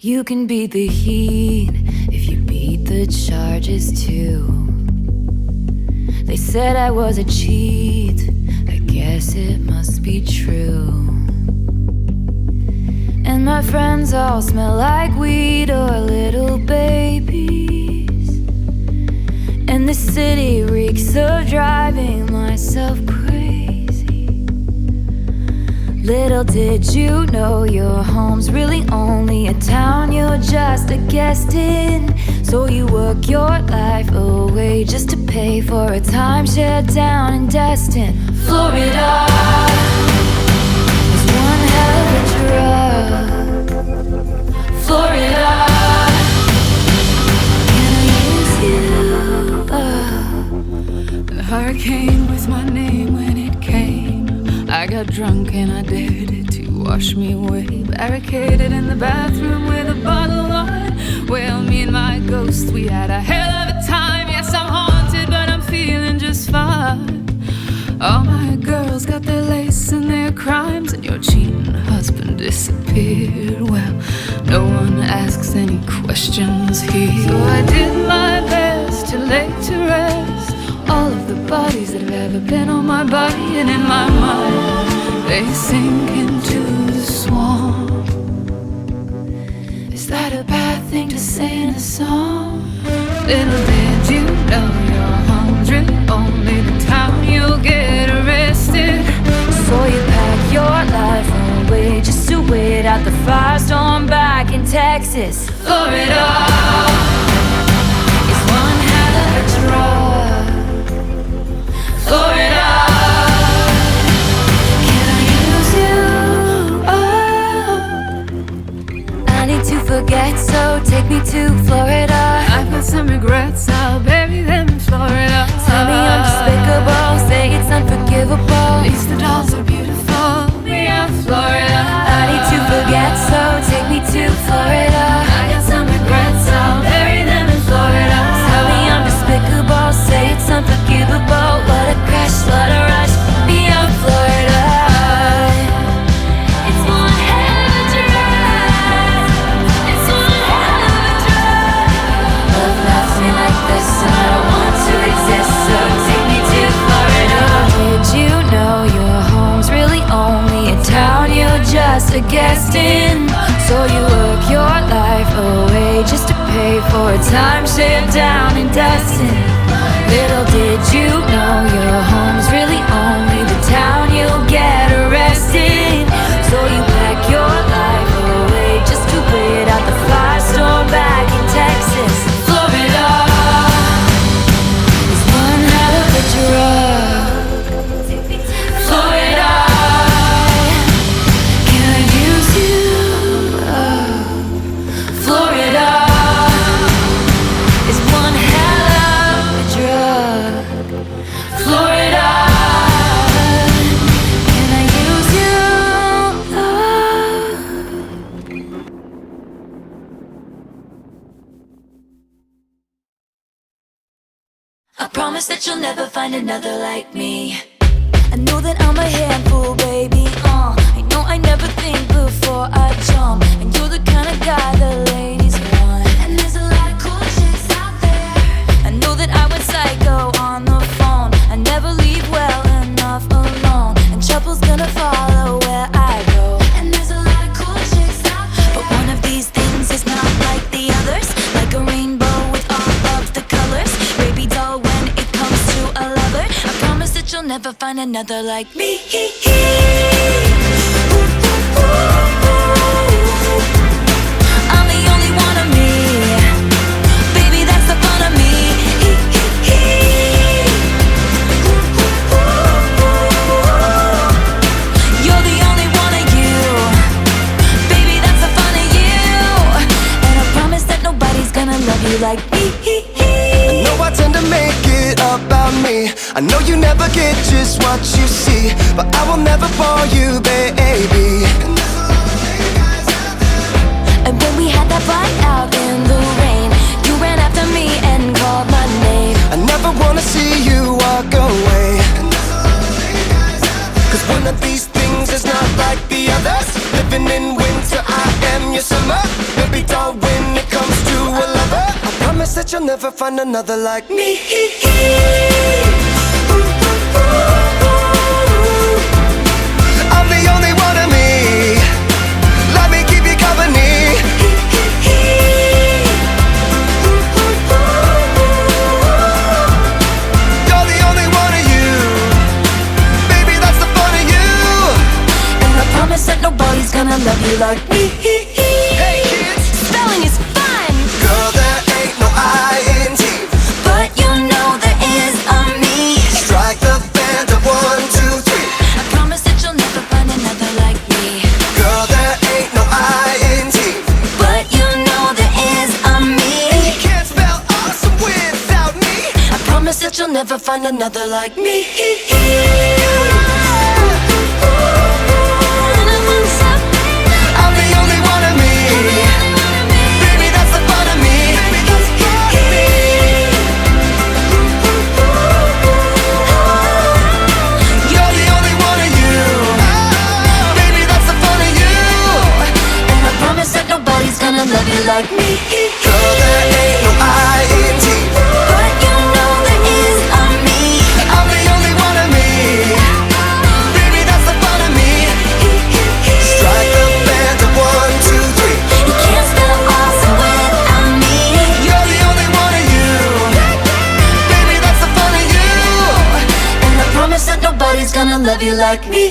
You can beat the heat if you beat the charges too. They said I was a cheat, I guess it must be true. And my friends all smell like weed or little babies. And the city reeks of driving myself crazy. Little did you know your home's really only a town you're just a guest in. So you work your life away just to pay for a timeshare down in Destin, Florida. Is one hell of a drug, Florida. Can I use you? The hurricane was my name when it came. I got drunk and I dared it to wash me away. Barricaded in the bathroom with a bottle of wine. Well, me and my ghost, we had a hell of a time. Yes, I'm haunted, but I'm feeling just fine. All my girls got their lace and their crimes, and your cheating husband disappeared. Well, no one asks any questions here. So I did my best to lay to rest all of the bodies that have ever been on my body. And in my mind, they sink into the swamp. Is that a bad thing to say in a song? Little did you know your home's really only the town you'll get arrested. So you pack your life away just to wait out the firestorm back in Texas, Florida. Is one hell of a drug, Florida. Can I use you? Oh, I need to forget, so take me to Florida. I've got some regrets, I'll bury them in Florida. Tell me I'm despicable, say it's unforgivable. At least the dolls are beautiful, we are Florida. I need to forget, so take me to Florida. I got some regrets, I'll bury them in Florida. Tell me I'm despicable, say it's unforgivable. What a crash, what a rush, be on Florida. It's one hell of a drug, it's one hell of a drug. Love loves me like this and I don't want to exist, so take me to Florida. Did you know your home's really only a town you're just a guest in? So you work your life away just to pay for a timeshare down in Destin. Little did you know your home's really only the town you'll get arrested. So you pack your life away just to wait out the firestorm back in Texas, Florida. Is one hell of a drug, Florida. Can I use you? Florida is one hell of a drug, Florida. Can I use you? I promise that you'll never find another like me. I know that I'm a handful, baby. I know I never think before I jump, and you're the kind of guy the ladies want. And there's a lot of cool chicks out there. I know that I went psycho on the phone. I never leave well enough alone, and trouble's gonna follow where I go. And there's a lot of cool chicks out there, but one of these things is not like the others. Like a rainbow with all of the colors, baby doll when it comes to a lover. I promise that you'll never find another like me. I'm the only one of me, baby, that's the fun of me. You're the only one of you, baby, that's the fun of you. And I promise that nobody's gonna love you like me. I know I tend to make it about me. I know you never get just what you see, but I will never bore you, baby. And when we had that fight out in the rain, you ran after me and called my name. I never wanna see you walk away, 'cause one of these things is not like the others. Living in winter, I am your summer. Baby, that you'll never find another like me. I'm the only one of me. Let me keep you company. You're the only one of you. Baby, that's the fun of you. And I promise that nobody's gonna love you like me. Hey kids, Spelling is fun, girl, there ain't no I-N-T. but you know there is a me. Strike the band of 1, 2, 3. I promise that you'll never find another like me. Girl, there ain't no I-N-T. But you know there is a me. You can't spell awesome without me. I promise that you'll never find another like me. I'm the only one of me. Baby, that's the fun of me. You're the only one of you. Baby, that's the fun of you. And I promise that nobody's gonna love you like me. Girl, there ain't no I-N-T. But you know there is a me. I'm the only one of me. Baby, that's the fun of me. Strike the band of 1, 2, 3. You can't spell awesome without me. You're the only one of you. Baby, that's the fun of you. And I promise that nobody's gonna love you like me.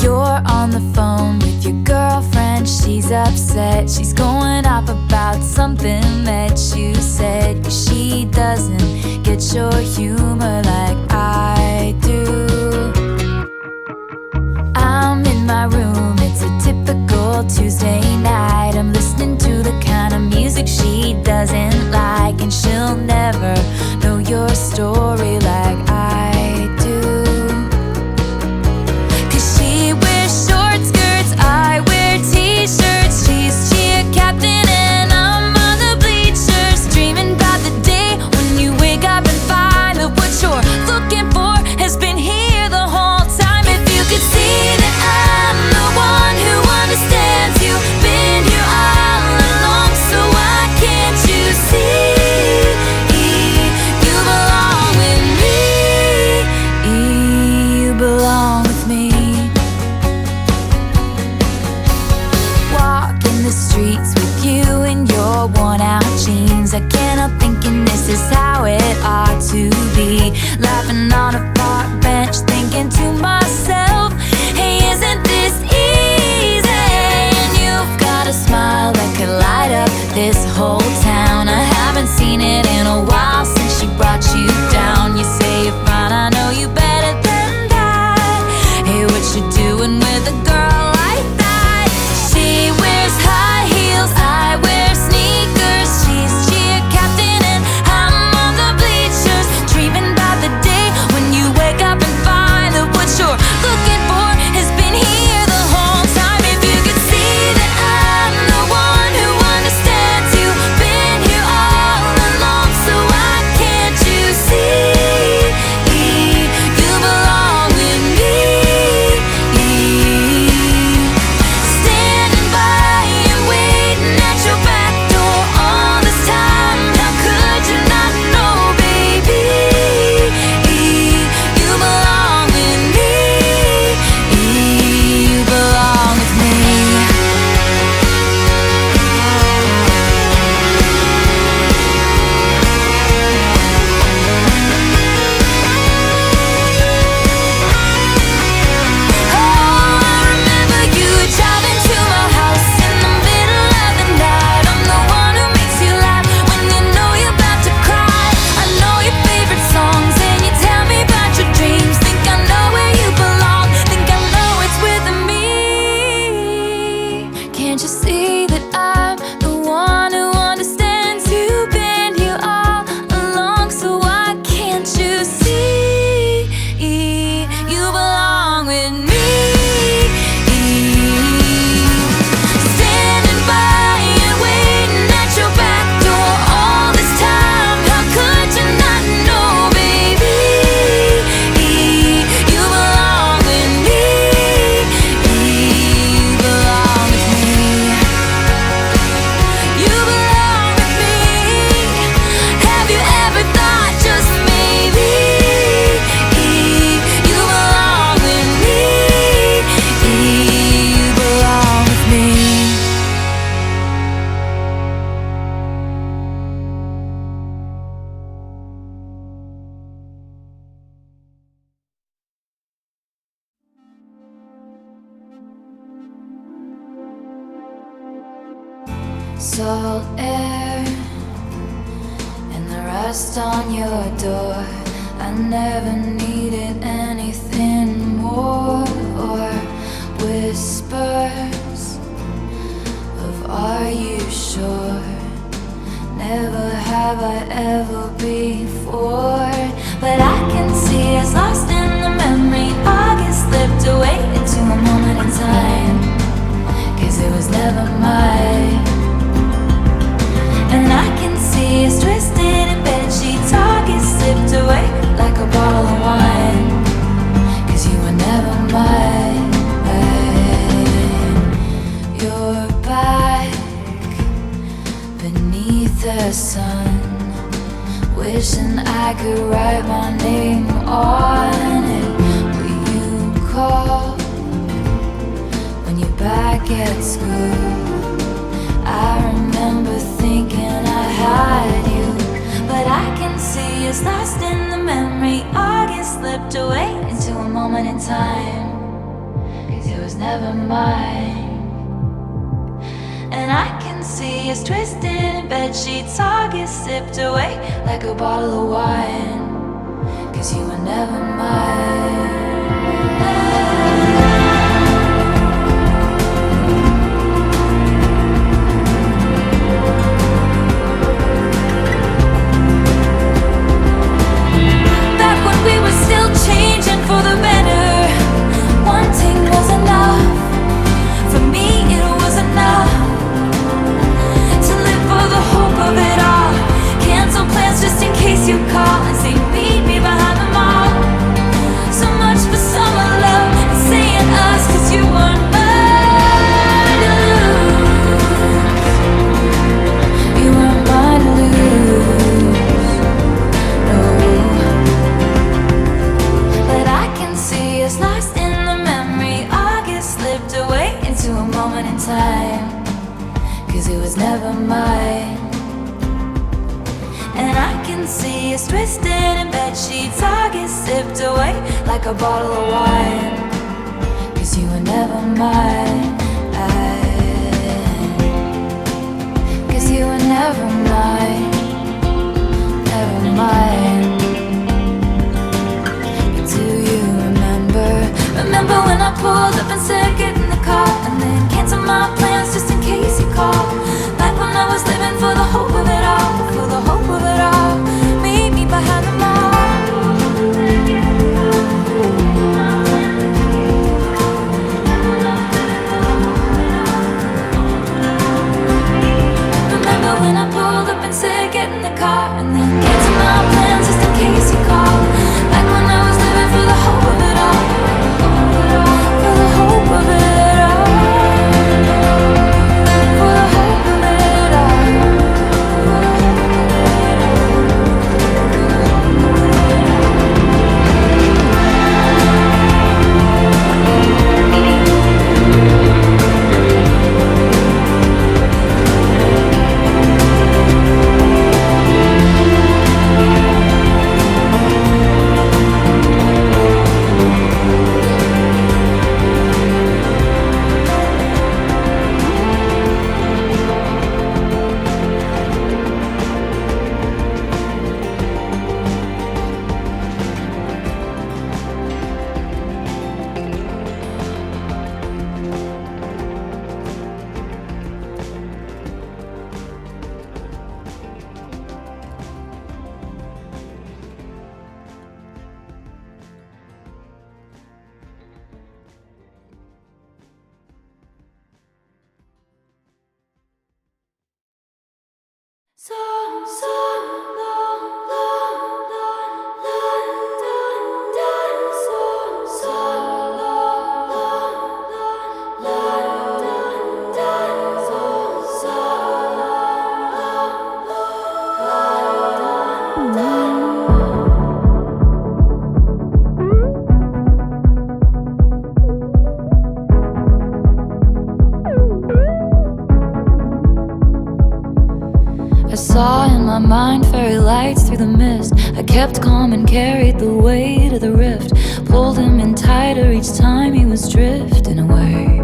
You're on the phone with your girlfriend, she's upset. She's going off about something that you said. 'Cause she doesn't get your humor like I do. I'm in my room, it's a typical Tuesday night. I'm listening to the kind of music she doesn't like. And she'll never know your story like I do. 'Cause she wears short skirts, I wear t-shirts. She's cheer captain and I'm on the bleachers, dreaming about the day when you wake up and find that what you're looking for has been here the whole time. If you could see that I'm the one who understands you, been here all along, so why can't you see you belong with me? You belong with me. Walking the streets with you in your worn out jeans, I can't help thinking this is how it ought to be. Laughing on a park bench, thinking to myself, hey, isn't this easy? And you've got a smile that could light up this whole town. I haven't seen it in a while since she brought you down. You say you're fine, I know you better than that. Hey, what you doing with a girl like that? She wears high heels, I wear sneakers. She's salt air and the rust on your door. I never needed anything more, or whispers of are you sure? Never have I ever before. But I can see us lost in the memory. August slipped away into a moment in time, 'cause it was never mine. And I can see us twisted in bedsheets. August slipped away like a bottle of wine, 'cause you were never mine. You're back beneath the sun, wishing I could write my name on it. Will you call when you're back at school? I remember thinking I had you, but I can see us lost in the memory. August slipped away into a moment in time, 'cause it was never mine. And I can see us twisted in bedsheets. August sipped away like a bottle of wine, 'cause you were never mine. Back when we were still changing for the better, wanting was enough. For me it was enough to live for the hope of it all. Cancel plans just in case you call and say meet me behind the mall. So much for summer love and saying us, 'cause you weren't mine to lose. You weren't mine to lose, no. But I can see us lost in the memory. August slipped away into a moment in time, 'cause it was never mine. And I can see us twisted in bedsheets. August sipped away like a bottle of wine, 'cause you were never mine. 'Cause you were never mine, never mine. But do you remember? Remember when I pulled up and said get in the car, and then cancel my plans just in case you called? Back when I was living for the hope of it all, for the hope of it all. Meet me behind the mall. Remember when I pulled up and said get in the car, and then cancel my plans just in case you called? Back when I was living for the hope of it all, for the hope of it all, for the hope of it all. Saw in my mind fairy lights through the mist. I kept calm and carried the weight of the rift. Pulled him in tighter each time he was drifting away.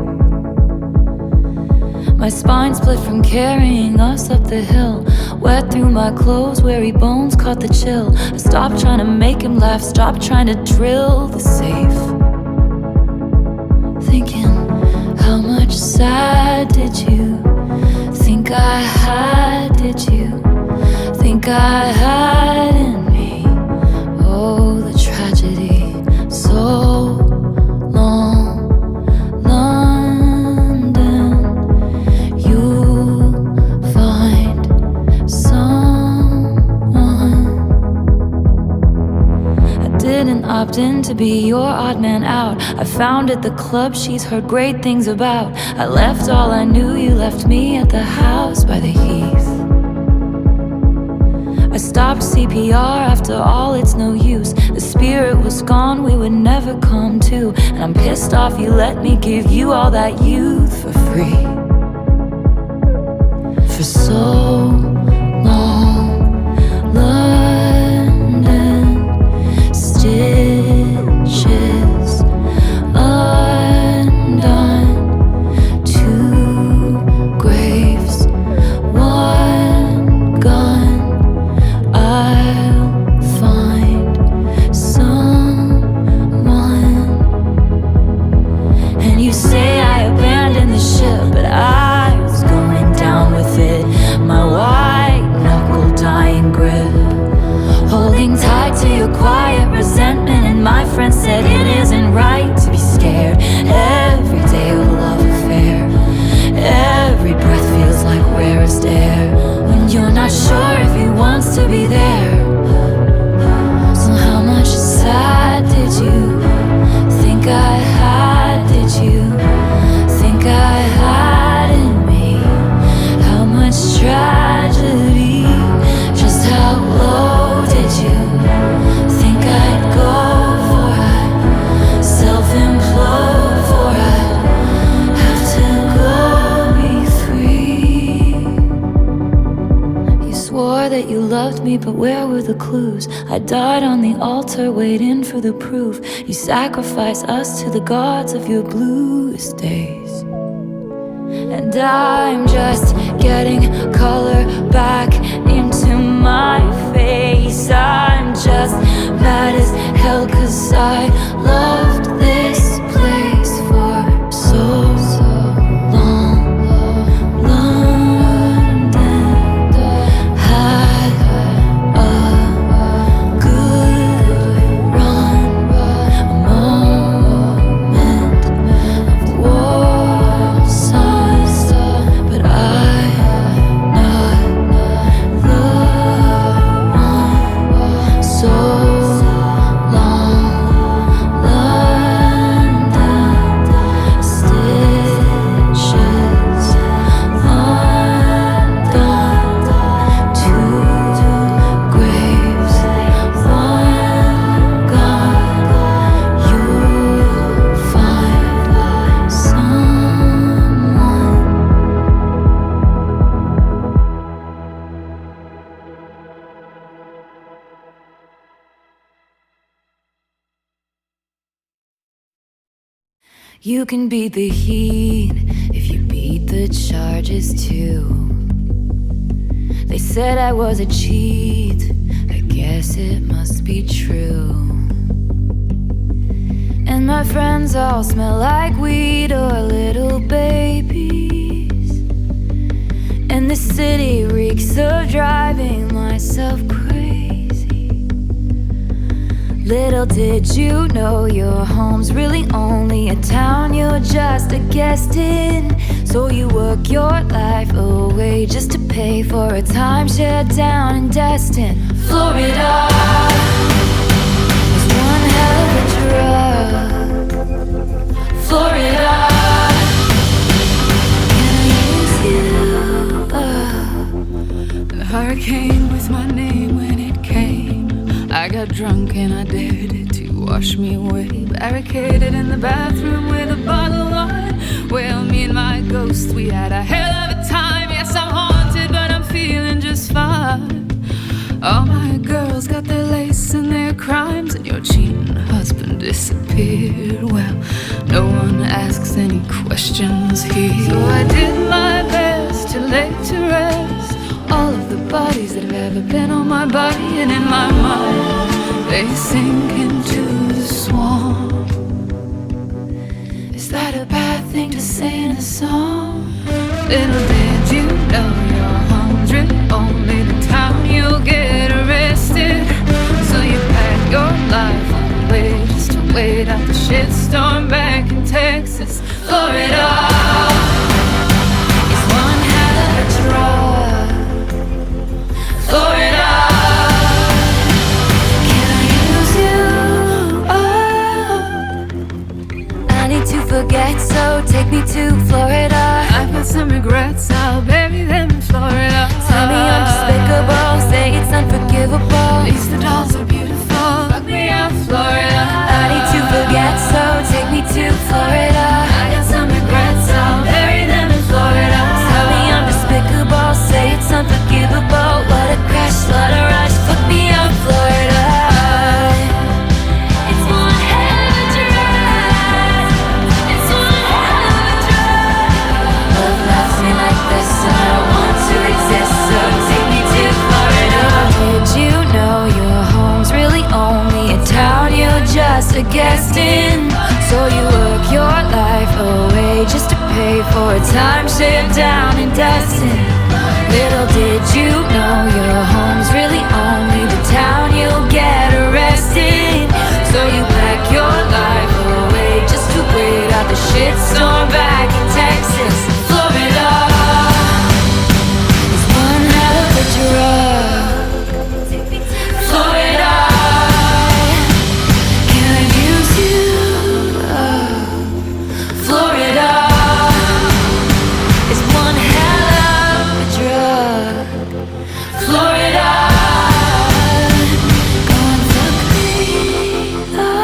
My spine split from carrying us up the hill. Wet through my clothes, weary bones caught the chill. I stopped trying to make him laugh, stopped trying to drill the safe. Thinking, how much sad did you think I had? Did you think I had in me? Oh, the tragedy, so long. London, you'll find someone. I didn't opt in to be your odd man out. I found at the club she's heard great things about. I left all I knew, you left me at the house by the heath. I stopped CPR after all, it's no use. The spirit was gone, we would never come to. And I'm pissed off you let me give you all that youth for free. For so long, London, stitches undone, two graves, one gun. I'll find someone. And you say I abandoned the ship, but I was going down with it. My white knuckle dying grip, holding tight to your quiet resentment. And my friend said it isn't right to be scared. Every day a love affair, every breath feels like rarest air. When you're not sure if he wants to be there. So how much sad did you think I had? Did you think I had in me? How much tragedy? Just how low did you think I'd go for? I'd self-implode for I'd have to go be free. You swore that you loved me, but where were the clues? I died on the altar waiting for the proof. You sacrificed us to the gods of your bluest days. And I'm just getting color back into my face. I'm just mad as hell 'cause I loved this place for so long. London had a good run, a moment of war sighs, but I'm not the one. So long, London, stitches undone, two graves, one gone. You'll find someone. You can beat the heat if you beat the charges too. They said I was a cheat, I guess it must be true. And my friends all smell like weed or little babies. And the city reeks of driving myself crazy. Little did you know your home's really only a town you're just a guest in. So you work your life away just to pay for a timeshare down in Destin. Florida was one hell of a drug. Florida, can I use you? The hurricane with my name when it came. I got drunk and I dared it to wash me away. Barricaded in the bathroom with a bottle of wine. Well, me and my ghost, we had a hell of a time. Yes, I'm haunted, but I'm feeling just fine. All my girls got their lace and their crimes, and your cheating husband disappeared. Well, no one asks any questions here. So I did my best to lay to rest all of the bodies that have ever been on my body and in my mind. They sink into the swamp. Is that a bad thing to say in a song? Little did you know you're hungry, only the town you'll get arrested. So you pack your life away just to wait out the shitstorm back in Texas. Florida is one hell of a drug. Florida, can I use you? Oh, I need to forget, so take me to Florida. I've got some regrets, I'll bury them in Florida. Tell me I'm despicable, say it's unforgivable. At least the dolls are beautiful. Fuck me out, Florida. I need to forget, so take me to Florida. I got some regrets, I'll bury them in Florida. Tell me I'm despicable, say it's unforgivable. What a crash, what a rush, fuck me out, Florida. It's one hell of a drug. It's one hell of a drug. Love loves me like this, and I don't want to exist, so take me to Florida. Did you know your home's really only a town you're just a guest in? So you work your life away just to pay for a timeshare down in Dustin. Little did you know your home's really only the town you'll get arrested. So you pack your life away just to wait out the shitstorm back in Texas. Florida is one hell of a drug. Florida, can I use you? Florida is one hell of a drug. Florida, go and fuck me up.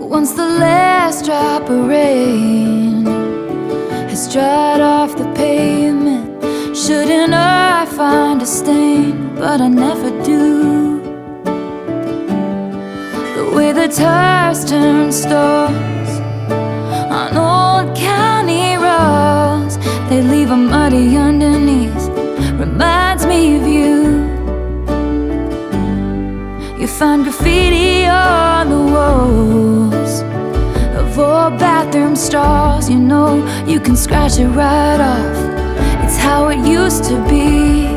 Once the last drop of rain has dried off the pavement, shouldn't I find a stain? But I never do. The way the tires turn stars on old county roads, they leave a muddy underneath, reminds me of you. You find graffiti on the walls of old bathroom stalls. You know you can scratch it right off. It's how it used to be.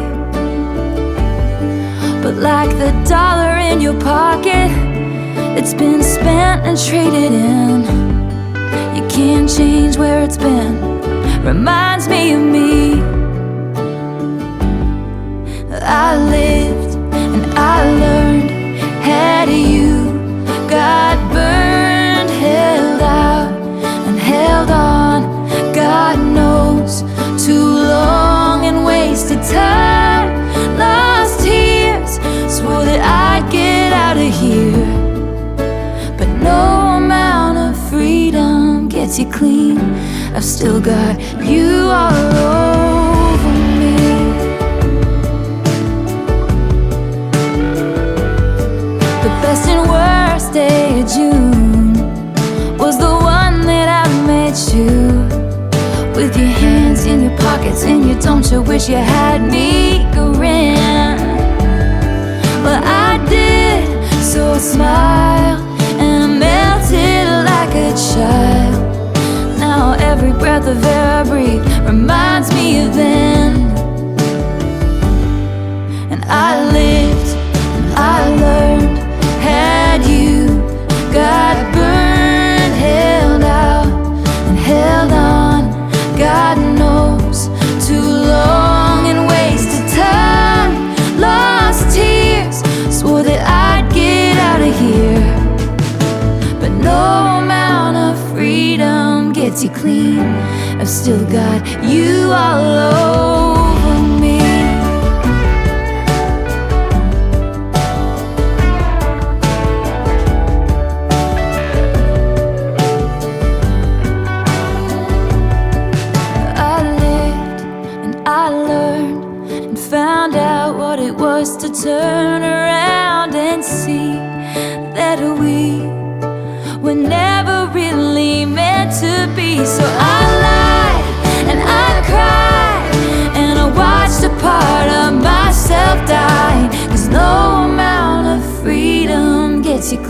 But like the dollar in your pocket, it's been spent and traded in. You can't change where it's been. Reminds me of me. I lived and I learned. Had you got burned, held out and held on, God knows, too long and wasted time, lost tears, swore that I'd get out of here. But no amount of freedom gets you clean. I've still got you all over me. Best and worst day of June was the one that I met you, with your hands in your pockets and you don't you wish you had me grin. Well, I did, so I smiled and I melted like a child. Now every breath of air I breathe reminds me of then. And I lived and I learned. Had you got burned, held out and held on, God knows, too long and wasted time, lost tears, swore that I'd get out of here. But no amount of freedom gets you clean. I've still got you all over me.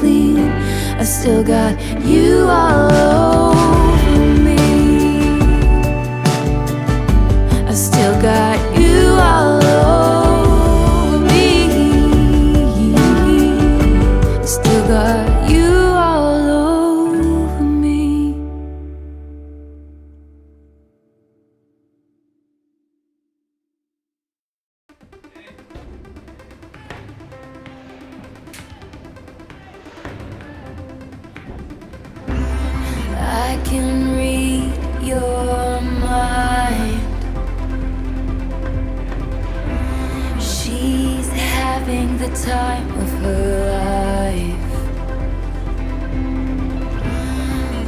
clean. I still got you all over me. I still got you all over me. I still got you all over me. I can read your mind. She's having the time of her life.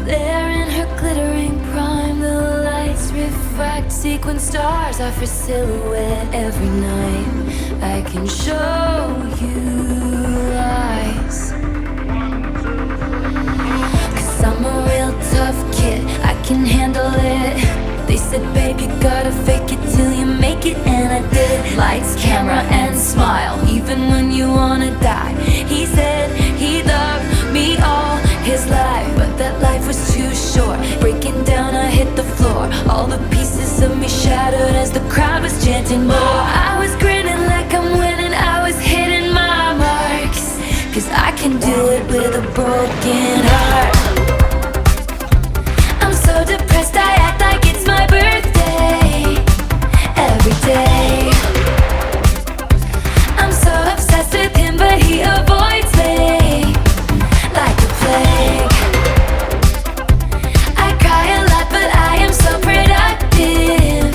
There in her glittering prime, the lights refract sequin stars off her silhouette every night. I can show you lies. I'm a real tough kid, I can handle it. They said, babe, you gotta fake it till you make it, and I did. Lights, camera, and smile, even when you wanna die. He said he loved me all his life, but that life was too short. Breaking down, I hit the floor. All the pieces of me shattered as the crowd was chanting more. I was grinning like I'm winning, I was hitting my marks, 'cause I can do it with a broken heart. So depressed, I act like it's my birthday every day. I'm so obsessed with him, but he avoids me like the plague. I cry a lot, but I am so productive.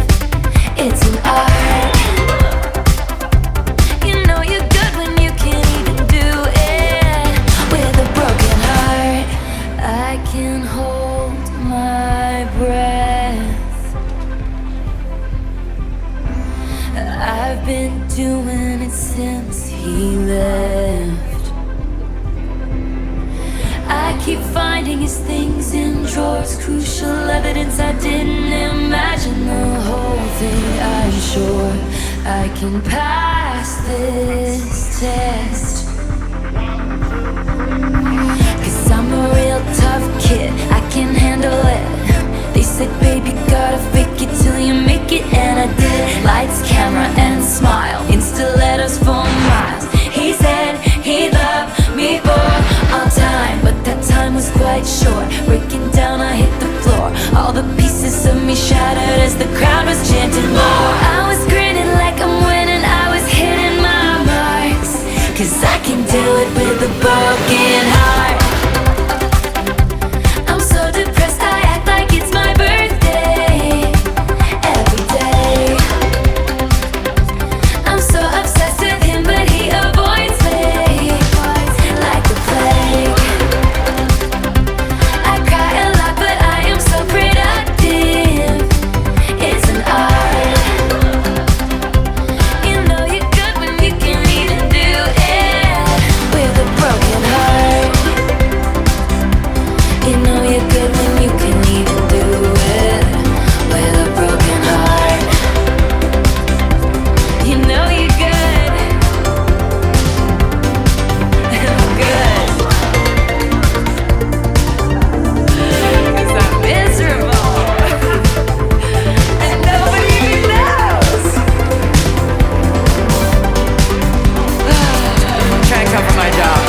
It's an art. You know you're good when you can't even do it with a broken heart. I can hold my breath. I've been doing it since he left. I keep finding his things in drawers, crucial evidence I didn't imagine. The whole thing, I'm sure I can pass this test. 'Cause I'm a real tough kid, I can handle it. They said, baby, gotta fake it till you make it, and I did. Lights, camera, and smile, in stilettos for miles. He said he loved me for all time, but that time was quite short. Breaking down, I hit the floor. All the pieces of me shattered as the crowd was chanting more. I was grinning like I'm winning, I was hitting my marks, 'cause I can do it with a broken heart. I'm so depressed, I act like it's my birthday every day. I'm so obsessed with him, but he avoids me like the plague. I cry a lot, but I am so productive. It's an art. You know you're good when you can't even do it with a broken heart. You know you're good when you can even do it with a broken heart. You know you're good. I'm good. 'Cause I'm miserable. And nobody even knows. I'm trying to cover my job.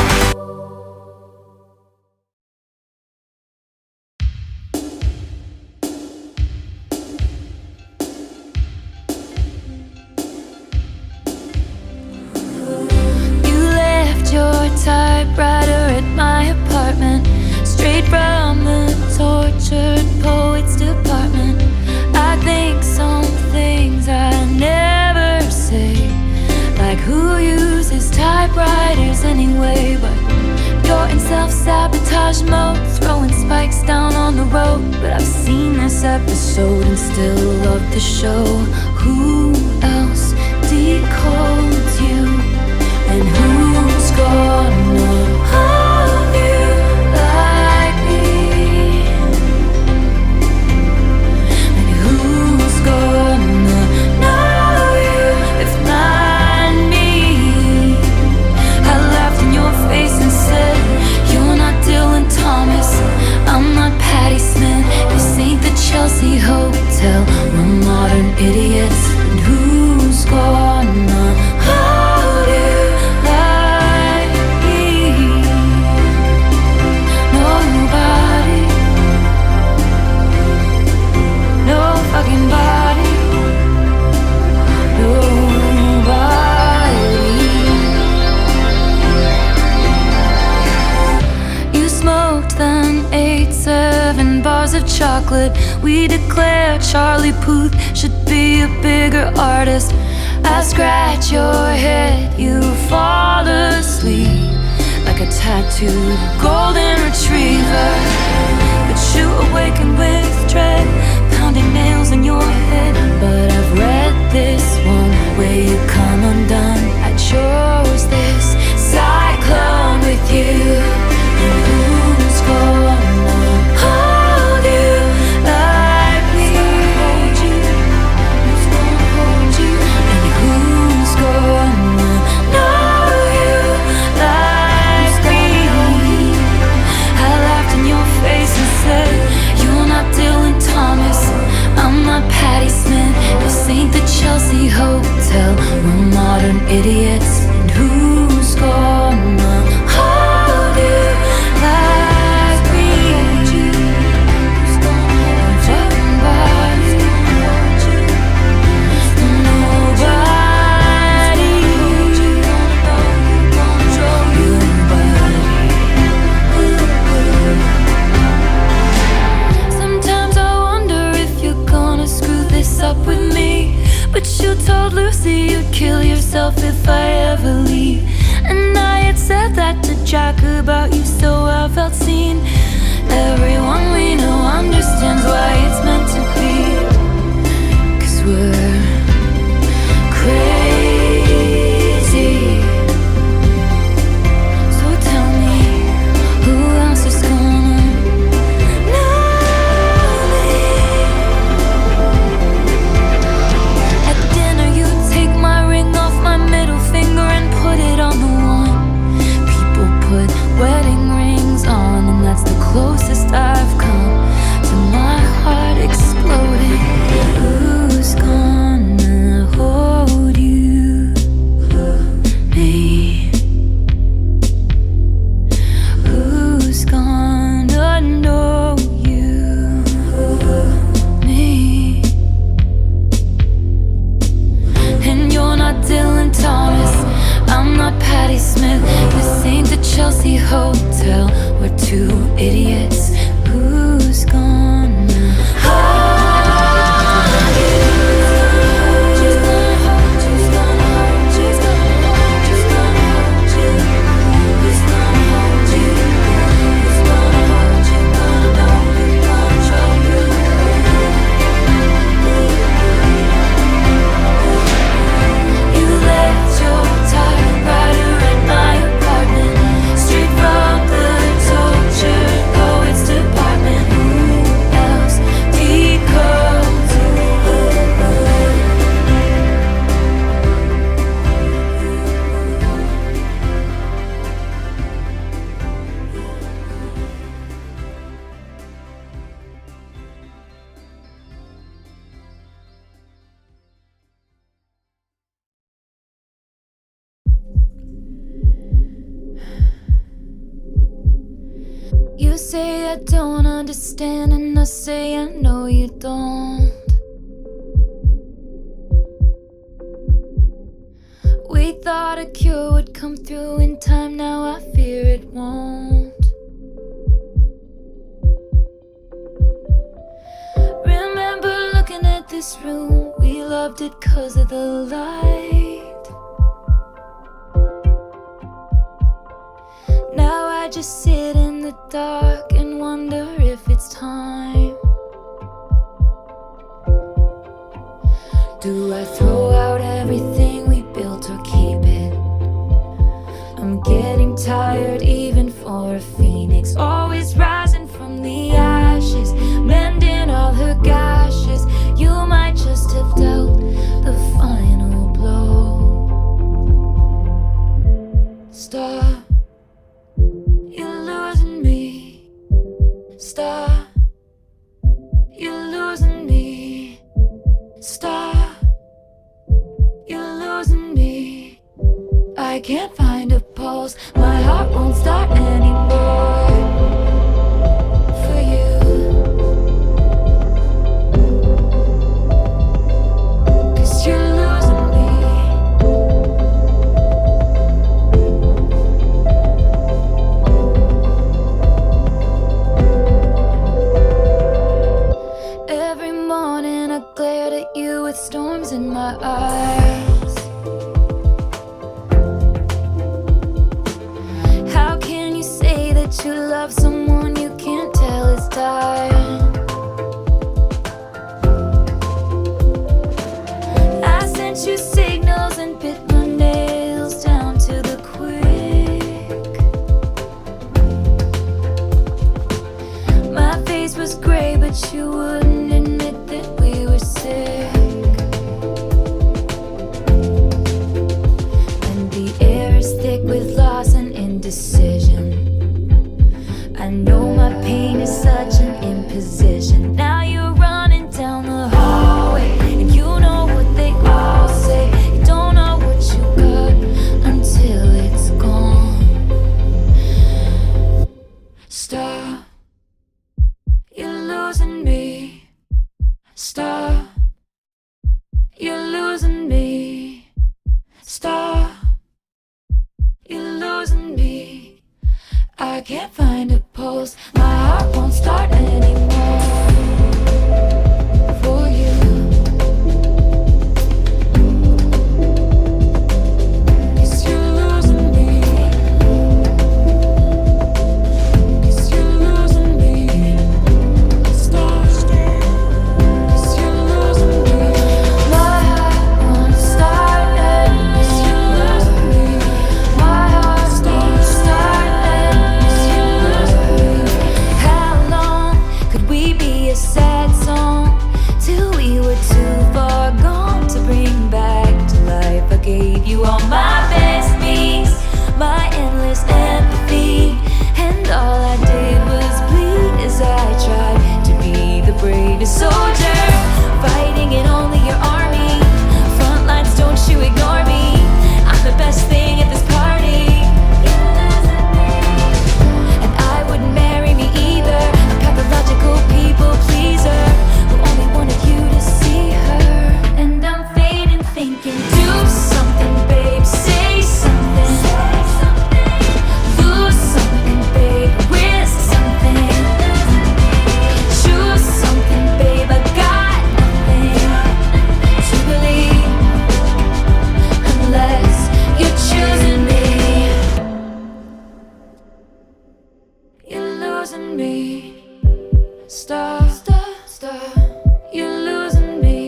You left your typewriter at my apartment, straight from the tortured poets department. I think some things I never say, like who uses typewriters anyway. But you're in self-sabotage mode, throwing spikes down on the road. But I've seen this episode and still love the show. Who else decodes you? And who's gonna hold you like me? And who's gonna know you if not me? I laughed in your face and said, of chocolate. We declare Charlie Puth should be a bigger artist. I scratch your head, you fall asleep like a tattooed golden retriever. But you awaken with dread, pounding nails in your head. But I've read this one where you come undone. I chose this cyclone with you. And who's gonna hold you like me? Who's gonna hold you? And who's gonna know you like me? I laughed in your face and said, you're not Dylan Thomas, I'm not Patti Smith. This ain't the Chelsea Hotel, we're modern idiots. And who's gonna hold you like me? Who's gonna hold you? Nobody. Sometimes I wonder if you're gonna screw this up with me. But you told Lucy you'd kill yourself if I ever leave. And I had said that to Jack about you, so I felt seen. Everyone we know understands why it's meant to be. 'Cause we're crazy. So tell me, who else is gonna know me? At dinner you take my ring off my middle finger and put it on the one. People put wedding rings on, and that's the closest I've come to my heart exploding. Who's gonna hold you? Me. Who's gonna know you? Me. And you're not Dylan Thomas, I'm not Patti Smith. This ain't the Chelsea Hotel, we're two idiots. Who's gonna hold you? Who's gonna hold you? Who's gonna hold you? Who's gonna hold you? Who's gonna hold you? Who's gonna hold you? Gonna know you, gonna show you. You left your typewriter at my apartment, straight from the torture poets department. Who else decodes you? You say I don't understand, and I say I know you don't. We thought a cure would come through in time, now I fear it won't. Remember looking at this room, we loved it 'cause of the light. Now I just sit in the dark and wonder if it's time. Do I throw out everything we built or keep it? I'm getting tired even for a phoenix, always rising from the ashes, mending all her gashes. You might just have dealt the final blow. Stop, you're losing me. Stop, you're losing me. Stop, you're losing me. I can't find a pulse, my heart won't start anymore. For you, 'cause you're losing me. that you love someone you can't tell is dying. I sent you signals and bit my nails down to the quick. My face was gray, but you wouldn't admit that we were sick. And the air is thick with loss and indecision. I know my pain is such an imposition. Now you're running down the hallway, and you know what they all say. You don't know what you got until it's gone. Stop, you're losing me. Stop, you're losing me. Stop, you're losing me. I can't find a pulse. My heart won't start anymore for you. 'Cause you're losing me. 'Cause you're losing me. Stop. 'Cause you're losing me. My heart won't start anymore. 'Cause you're losing me. My heart won't start anymore. How long could we be a sad song till we were too far gone to bring back to life? I gave you all my best me's, my endless empathy, and all I did was bleed as I tried to be the bravest soldier, fighting in only your army. Front lines, don't you ignore me. I'm the best thing at this party. And I wouldn't marry me either, a pathological people pleaser who only wanted you to see her. And I'm fading, thinking, do something, babe, say something. Lose something, babe, risk something. Choose something, babe, I got nothing to believe unless you're choosing me. You're losing me. Stop, stop, stop. You're losing me.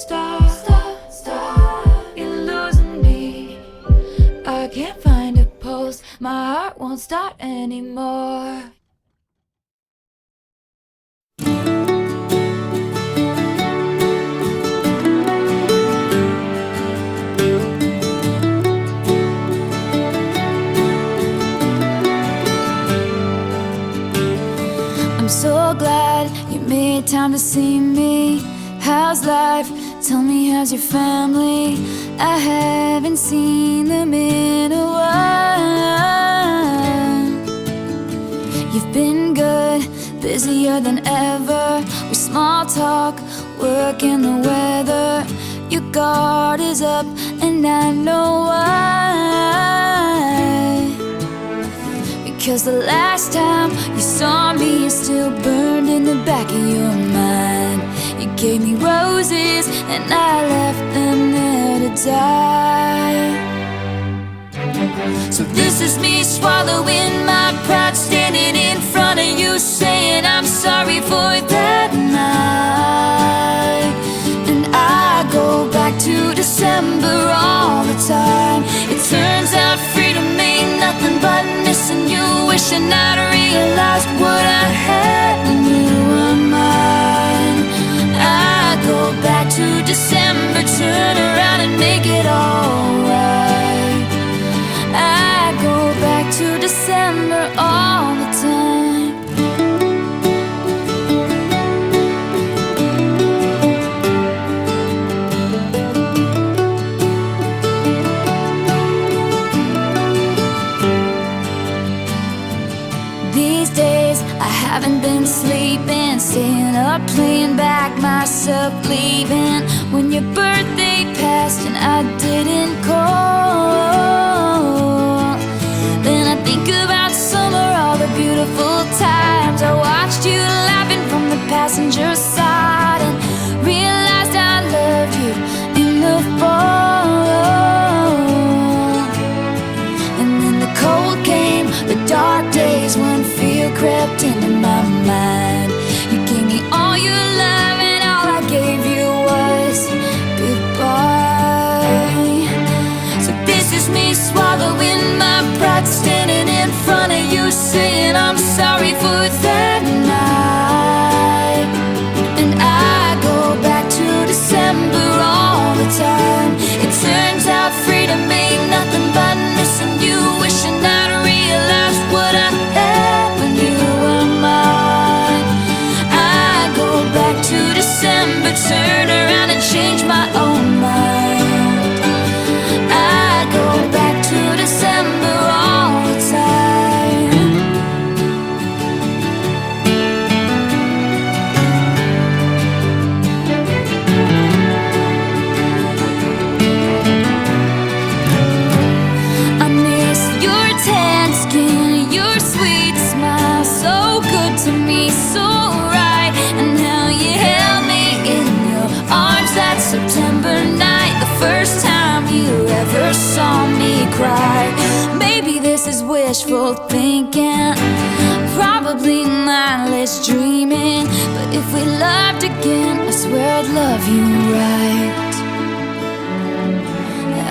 Stop, stop, stop. You're losing me. I can't find a pulse. My heart won't start anymore. I'm so glad you made time to see me. How's life? Tell me, how's your family? I haven't seen them in a while. You've been good, busier than ever. We small talk, work in the weather. Your guard is up, and I know why. Because the last time you saw me, it's still burned in the back of your mind. You gave me roses, and I left them there to die. So this is me swallowing my pride, standing in front of you, saying I'm sorry for that night. And I go back to December all the time. It turns out freedom ain't nothing but missing you, wishing I'd realized what I had when you were mine. I go back to December, turn around and make it alright. I go back to December all the time. These days I haven't been sleeping, staying up, playing back myself, leaving when your birthday passed and I didn't call. Then I think about summer, all the beautiful times I watched you laughing from the passenger side, and realized I loved you in the fall. And then the cold came, the dark front of you saying I'm sorry for that night. And I go back to December all the time. It turns out freedom ain't nothing but missing you, wishing I'd realized what I had when you were mine. I go back to December, turn around and change my own mind. I go back to December all the time. I miss your tan skin, your sweet smile, so good to me, so right. And how you held me in your arms that September night, the first time you ever saw me cry. Maybe this is wishful thinking, probably mindless dreaming, but if we loved again, I swear I'd love you right.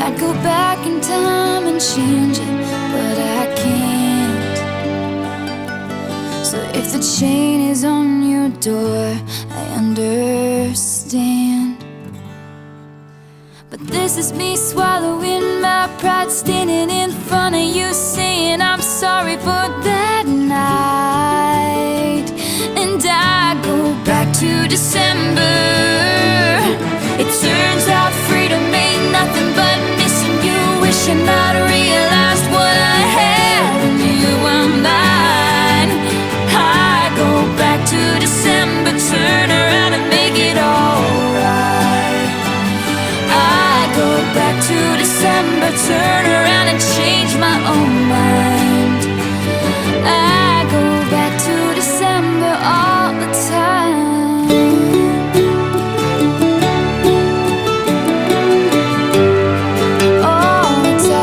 I'd go back in time and change it, but I can't. So if the chain is on your door, I understand. But this is me swallowing my pride, standing in front of you saying I'm sorry for that night. And I go back to December. It turns out freedom ain't nothing but missing you, wishing I'd realized what I had when you were mine. I go back to December, turn around and make it alright. I go back to December, turn around and change my own mind. I go back to December all the time. All the time.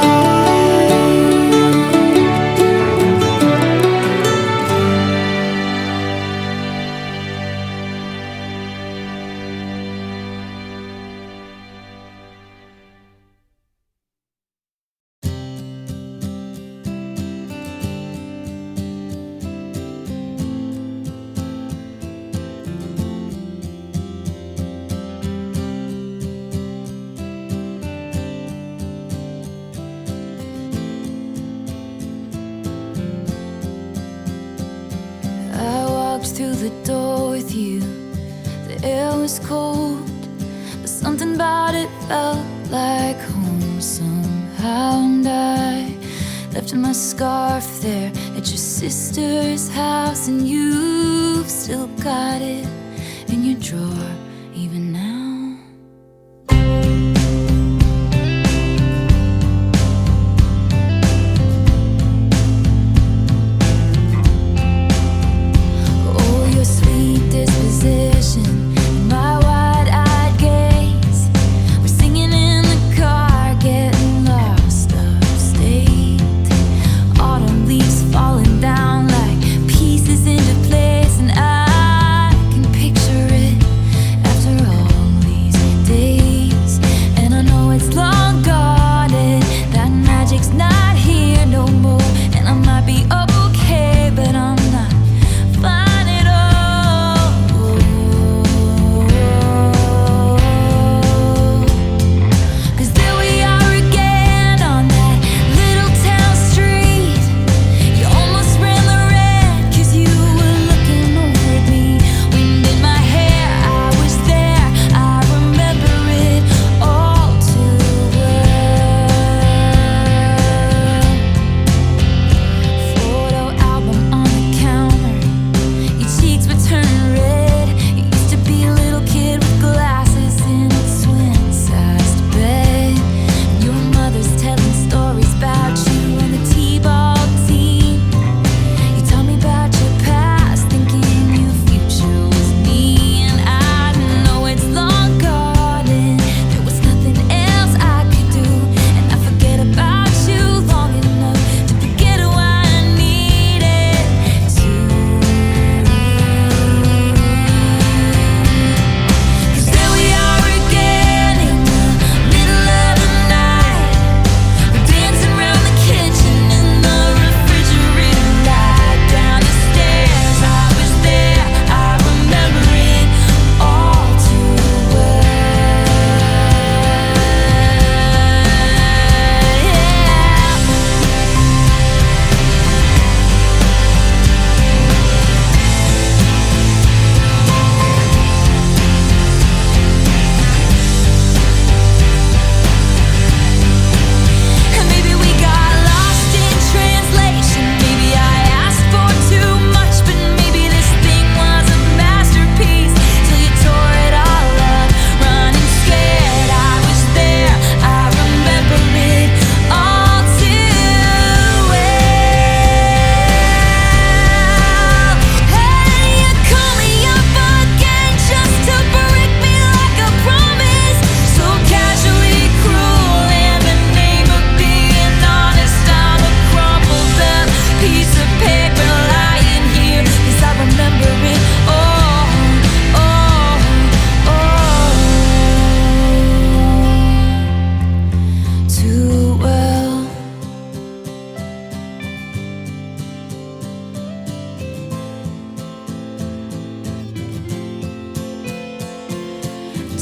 I walked through the door with you. The air was cold, but something about it felt like home somehow. And I left my scarf there at your sister's house, and you've still got it in your drawer even now. Oh, your sweet disposition and my wide-eyed gaze. We're singing in the car, getting lost upstate. Autumn leaves falling down like pieces into place, and I can picture it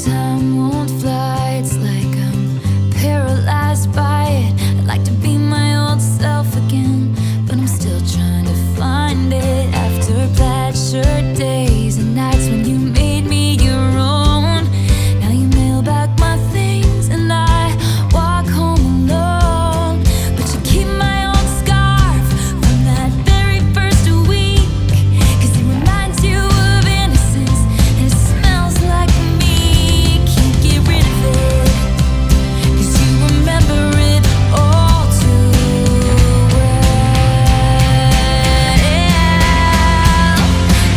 Time won't fly, it's like I'm paralyzed by it. I'd like to be my old self again, but I'm still trying to find it. After plaid shirt days and nights when you made me your own, now you mail back my things and I walk home alone. But you keep my old scarf from that very first week, 'cause it reminds you of innocence and it smells like me. Can't get rid of it, 'cause you remember it all too well.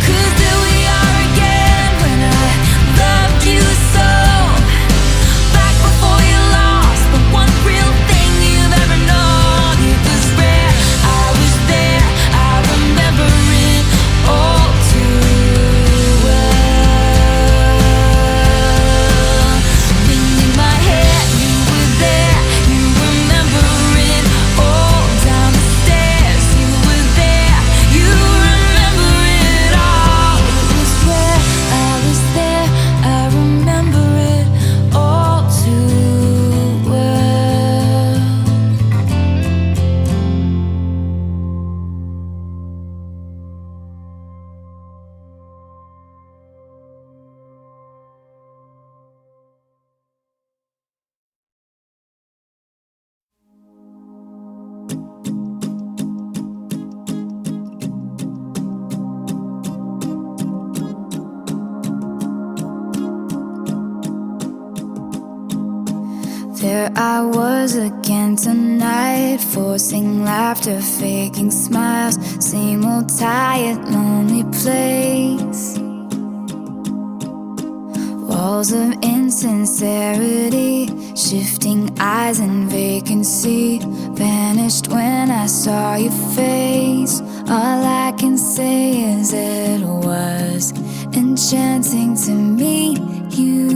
'Cause there we are again when I loved you so. Back before you lost the one real thing you've ever known. It was rare, I was there, I remember it all too well. Wind in my hair, you were there, you remember it all. Down the stairs, you were there, you remember it all. It was where I was there, I remember it all too well. There I was again tonight, forcing laughter, faking smiles. Same old tired, lonely place. Walls of insincerity, shifting eyes and vacancy. Vanished when I saw your face. All I can say is it was enchanting to meet you.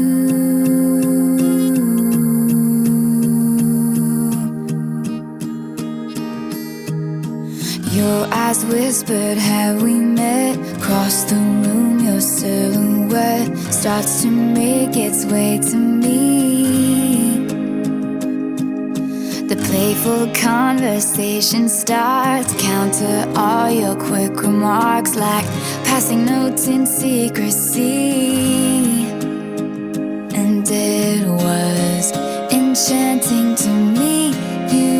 Your eyes whispered, have we met? Across the room, your silhouette starts to make its way to me. The playful conversation starts, counter all your quick remarks like passing notes in secrecy. And it was enchanting to meet you.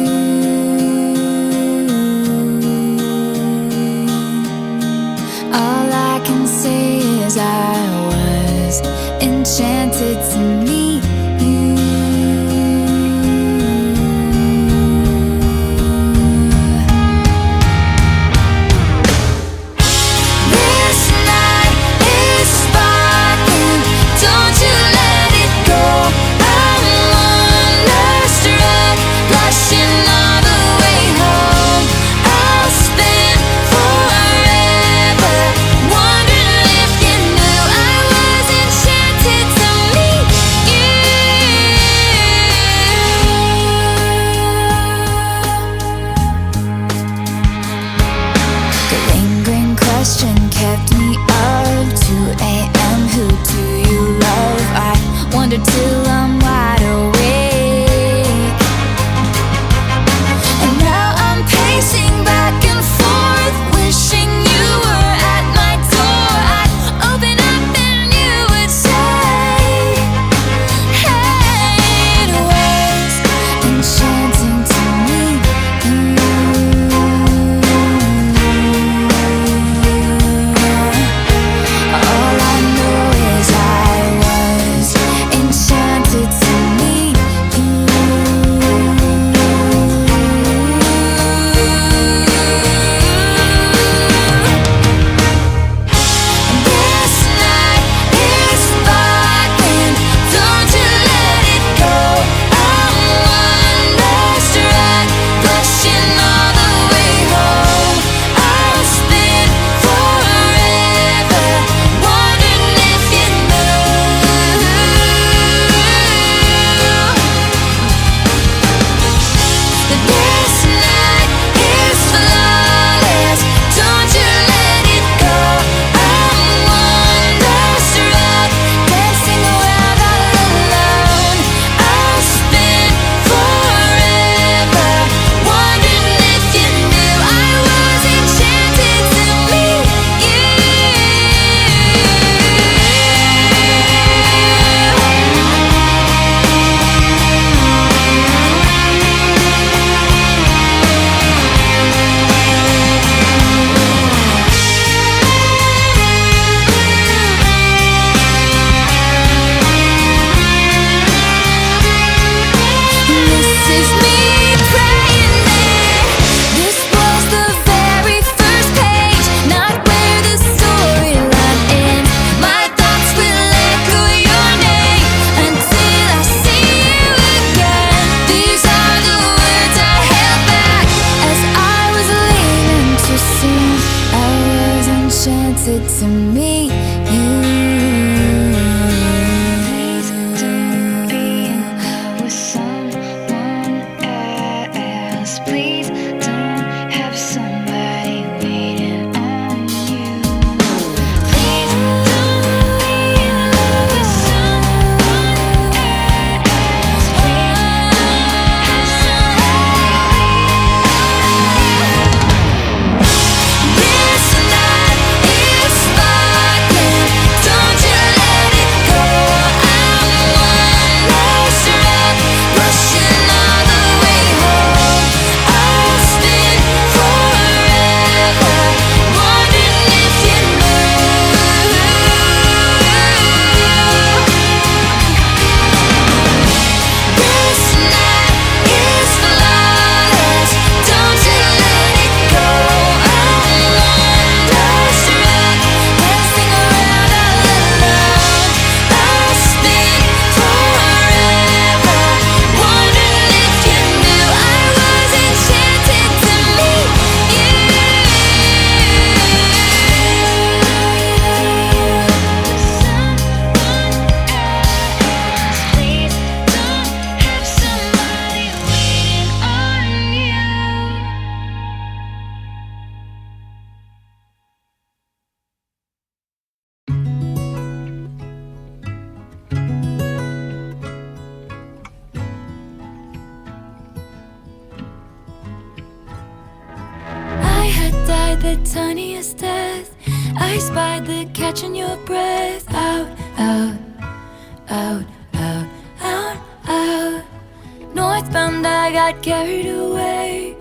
All I can say is I was enchanted to meet you. This night is sparkling, don't you let it go. I'm wonderstruck, blushing all the way home. I'll spend forever wondering if you knew I was enchanted. enchanted to meet you. Please don't be in love with someone else. Please don't have somebody waiting on you. Please don't be in love with someone else. Please don't have somebody This night is sparkling, don't you let it go. I'm one last wreck, rushing all the way home. I'll spin forever, wondering if you knew. This night is flawless, don't you let it go. I'm one last wreck, dancing around all alone. I'll spin forever, wondering if you knew I was enchanted to meet you. Please don't have somebody waiting on you. I had died the tiniest death. I spied the catch in your breath. Out, out, out, out, out, out. Northbound, I got carried away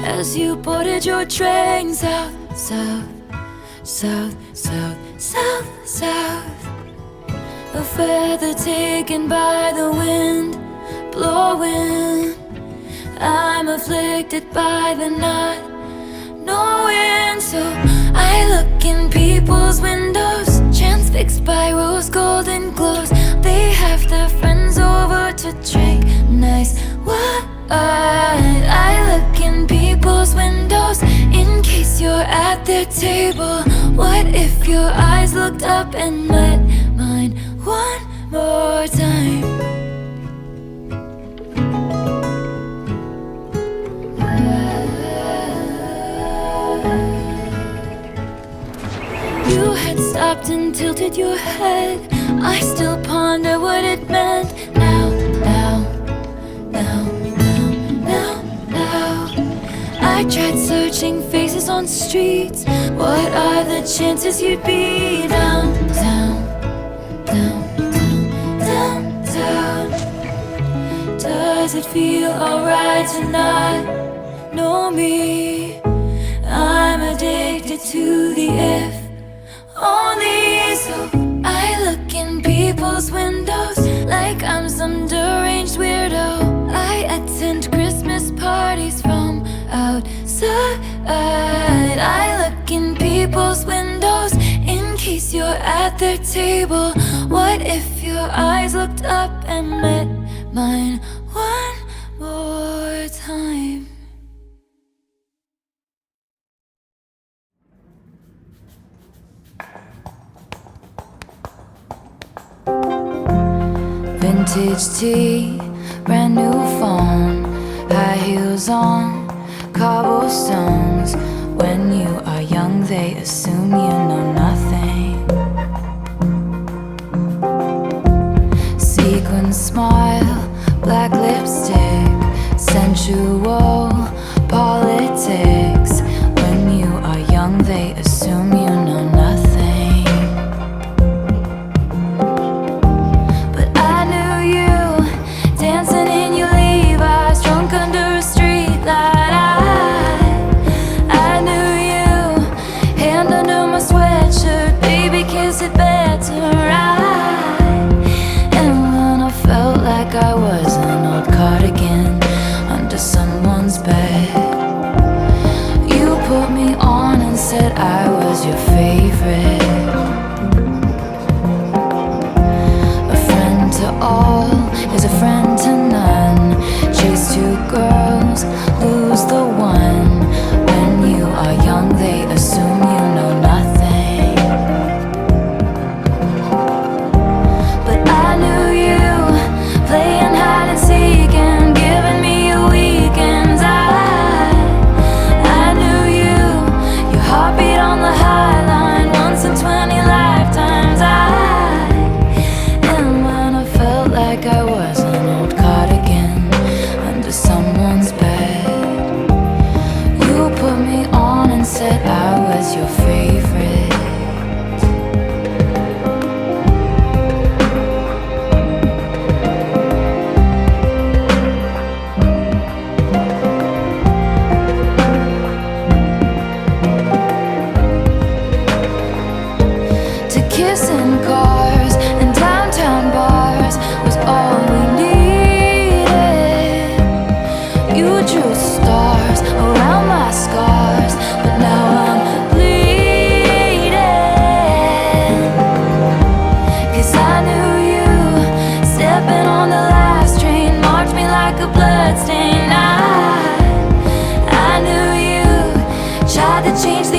as you boarded your train. South, south, south, south, south, south. A feather taken by the wind, blowing. I'm afflicted by the not knowing. So I look in people's windows, transfixed by rose golden glows. They have their friends over to drink nice wine. I look in people's windows in case you're at their table. What if your eyes looked up and met mine one more time? You had stopped and tilted your head. I still ponder what it meant. Now, now, now, now, now, now. I tried searching faces on streets. What are the chances you'd be down, down, down, down, down, down? Does it feel alright to not know me? I'm addicted to the if only. So I look in people's windows like I'm some deranged weirdo. I attend Christmas parties from outside. I look in people's windows in case you're at their table. What if your eyes looked up and met mine one more time? Vintage tea, brand new phone, high heels on, cobblestones. When you are young, they assume you know nothing. Sequin smile, black lipstick, sensual politics. When you are young, they assume you know nothing. Dancing in your Levi's, drunk under a street light. I knew you, hand under my sweatshirt. had to change